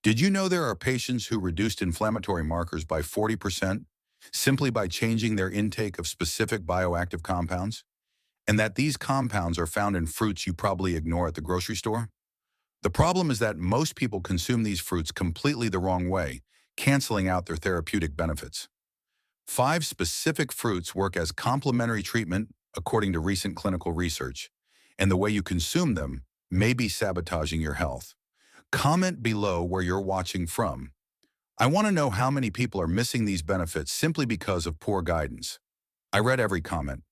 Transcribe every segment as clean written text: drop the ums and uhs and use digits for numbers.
Did you know there are patients who reduced inflammatory markers by 40% simply by changing their intake of specific bioactive compounds? And that these compounds are found in fruits you probably ignore at the grocery store? The problem is that most people consume these fruits completely the wrong way, canceling out their therapeutic benefits. 5 specific fruits work as complementary treatment according to recent clinical research, and the way you consume them may be sabotaging your health. Comment below where you're watching from. I want to know how many people are missing these benefits simply because of poor guidance. I read every comment.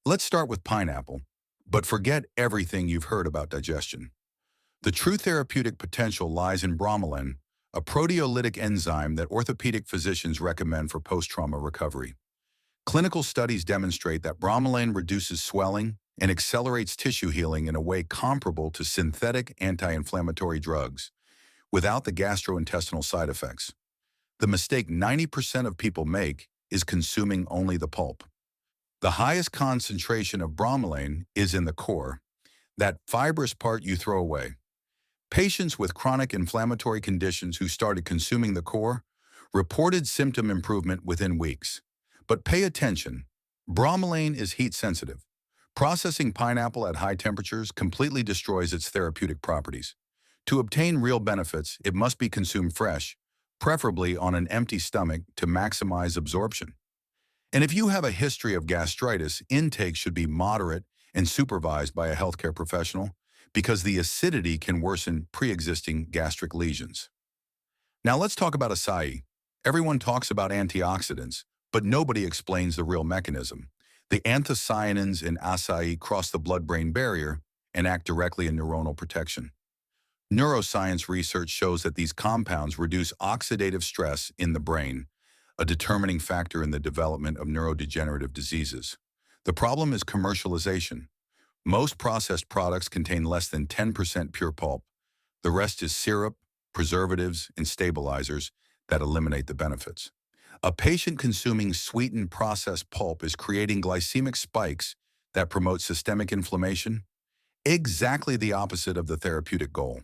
Let's start with pineapple, but forget everything you've heard about digestion. The true therapeutic potential lies in bromelain, a proteolytic enzyme that orthopedic physicians recommend for post-trauma recovery. Clinical studies demonstrate that bromelain reduces swelling and accelerates tissue healing in a way comparable to synthetic anti-inflammatory drugs, without the gastrointestinal side effects. The mistake 90% of people make is consuming only the pulp. The highest concentration of bromelain is in the core, that fibrous part you throw away. Patients with chronic inflammatory conditions who started consuming the core reported symptom improvement within weeks. But pay attention, bromelain is heat sensitive. Processing pineapple at high temperatures completely destroys its therapeutic properties. To obtain real benefits, it must be consumed fresh, preferably on an empty stomach to maximize absorption. And if you have a history of gastritis, intake should be moderate and supervised by a healthcare professional because the acidity can worsen pre-existing gastric lesions. Now let's talk about acai. Everyone talks about antioxidants, but nobody explains the real mechanism. The anthocyanins in acai cross the blood-brain barrier and act directly in neuronal protection. Neuroscience research shows that these compounds reduce oxidative stress in the brain, a determining factor in the development of neurodegenerative diseases. The problem is commercialization. Most processed products contain less than 10% pure pulp. The rest is syrup, preservatives, and stabilizers that eliminate the benefits. A patient consuming sweetened processed pulp is creating glycemic spikes that promote systemic inflammation, exactly the opposite of the therapeutic goal.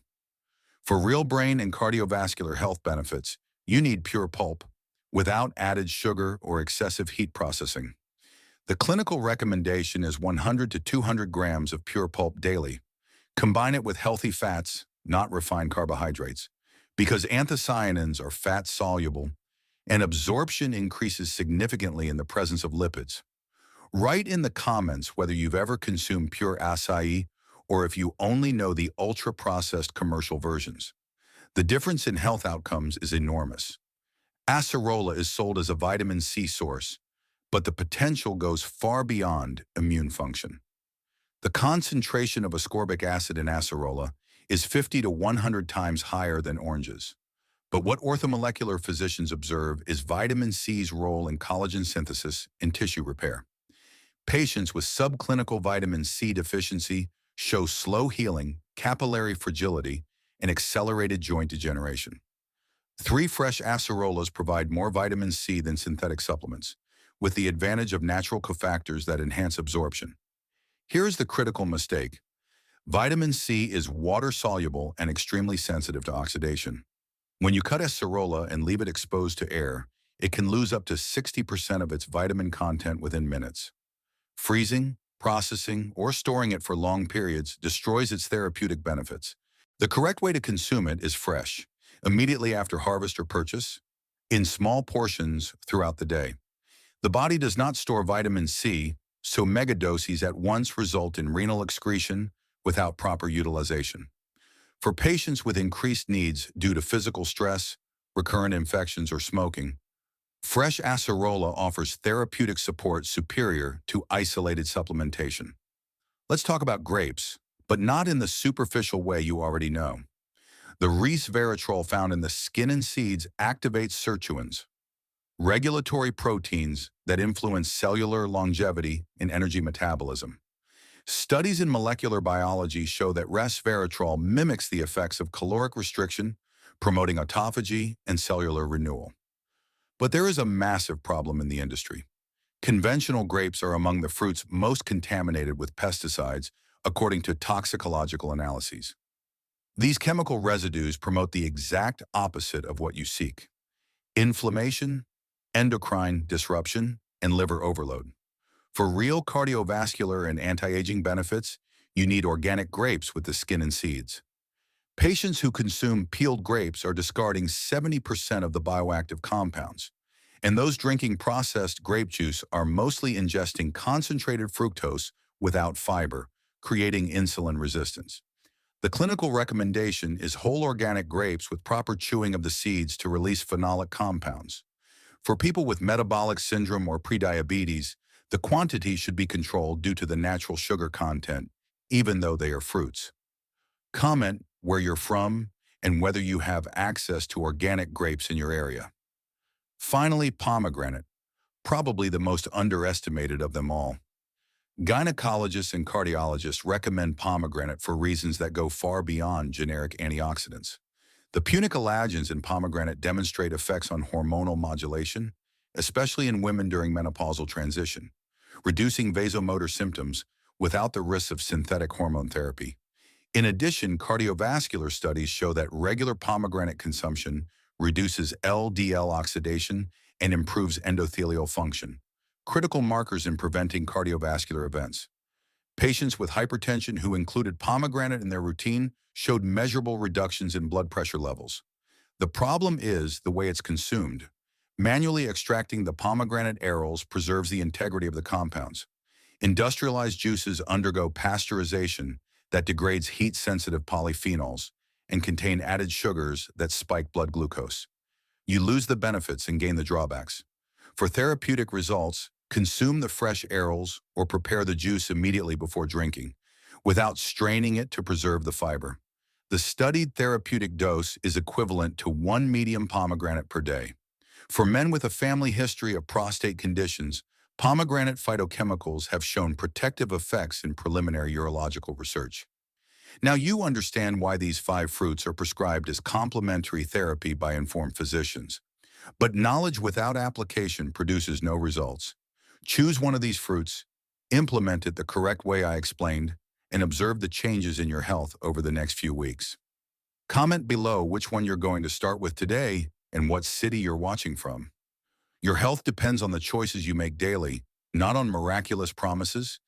For real brain and cardiovascular health benefits, you need pure pulp, without added sugar or excessive heat processing. The clinical recommendation is 100 to 200 grams of pure pulp daily. Combine it with healthy fats, not refined carbohydrates, because anthocyanins are fat-soluble, and absorption increases significantly in the presence of lipids. Write in the comments whether you've ever consumed pure acai or if you only know the ultra-processed commercial versions. The difference in health outcomes is enormous. Acerola is sold as a vitamin C source, but the potential goes far beyond immune function. The concentration of ascorbic acid in acerola is 50 to 100 times higher than oranges. But what orthomolecular physicians observe is vitamin C's role in collagen synthesis and tissue repair. Patients with subclinical vitamin C deficiency show slow healing, capillary fragility, and accelerated joint degeneration. 3 fresh acerolas provide more vitamin C than synthetic supplements, with the advantage of natural cofactors that enhance absorption. Here is the critical mistake. Vitamin C is water-soluble and extremely sensitive to oxidation. When you cut acerola and leave it exposed to air, it can lose up to 60% of its vitamin content within minutes. Freezing, processing, or storing it for long periods destroys its therapeutic benefits. The correct way to consume it is fresh, immediately after harvest or purchase, in small portions throughout the day. The body does not store vitamin C, so megadoses at once result in renal excretion without proper utilization. For patients with increased needs due to physical stress, recurrent infections, or smoking, fresh acerola offers therapeutic support superior to isolated supplementation. Let's talk about grapes, but not in the superficial way you already know. The resveratrol found in the skin and seeds activates sirtuins, regulatory proteins that influence cellular longevity and energy metabolism. Studies in molecular biology show that resveratrol mimics the effects of caloric restriction, promoting autophagy and cellular renewal. But there is a massive problem in the industry. Conventional grapes are among the fruits most contaminated with pesticides, according to toxicological analyses. These chemical residues promote the exact opposite of what you seek: inflammation, endocrine disruption, and liver overload. For real cardiovascular and anti-aging benefits, you need organic grapes with the skin and seeds. Patients who consume peeled grapes are discarding 70% of the bioactive compounds, and those drinking processed grape juice are mostly ingesting concentrated fructose without fiber, creating insulin resistance. The clinical recommendation is whole organic grapes with proper chewing of the seeds to release phenolic compounds. For people with metabolic syndrome or prediabetes, the quantity should be controlled due to the natural sugar content, even though they are fruits. Comment where you're from and whether you have access to organic grapes in your area. Finally, pomegranate, probably the most underestimated of them all. Gynecologists and cardiologists recommend pomegranate for reasons that go far beyond generic antioxidants. The punicalagins in pomegranate demonstrate effects on hormonal modulation, especially in women during menopausal transition, reducing vasomotor symptoms without the risks of synthetic hormone therapy. In addition, cardiovascular studies show that regular pomegranate consumption reduces LDL oxidation and improves endothelial function, critical markers in preventing cardiovascular events. Patients with hypertension who included pomegranate in their routine showed measurable reductions in blood pressure levels. The problem is the way it's consumed. Manually extracting the pomegranate arils preserves the integrity of the compounds. Industrialized juices undergo pasteurization that degrades heat-sensitive polyphenols and contain added sugars that spike blood glucose. You lose the benefits and gain the drawbacks. For therapeutic results, consume the fresh arils or prepare the juice immediately before drinking, without straining it to preserve the fiber. The studied therapeutic dose is equivalent to 1 medium pomegranate per day. For men with a family history of prostate conditions, pomegranate phytochemicals have shown protective effects in preliminary urological research. Now you understand why these 5 fruits are prescribed as complementary therapy by informed physicians. But knowledge without application produces no results. Choose one of these fruits, implement it the correct way I explained, and observe the changes in your health over the next few weeks. Comment below which one you're going to start with today and what city you're watching from. Your health depends on the choices you make daily, not on miraculous promises.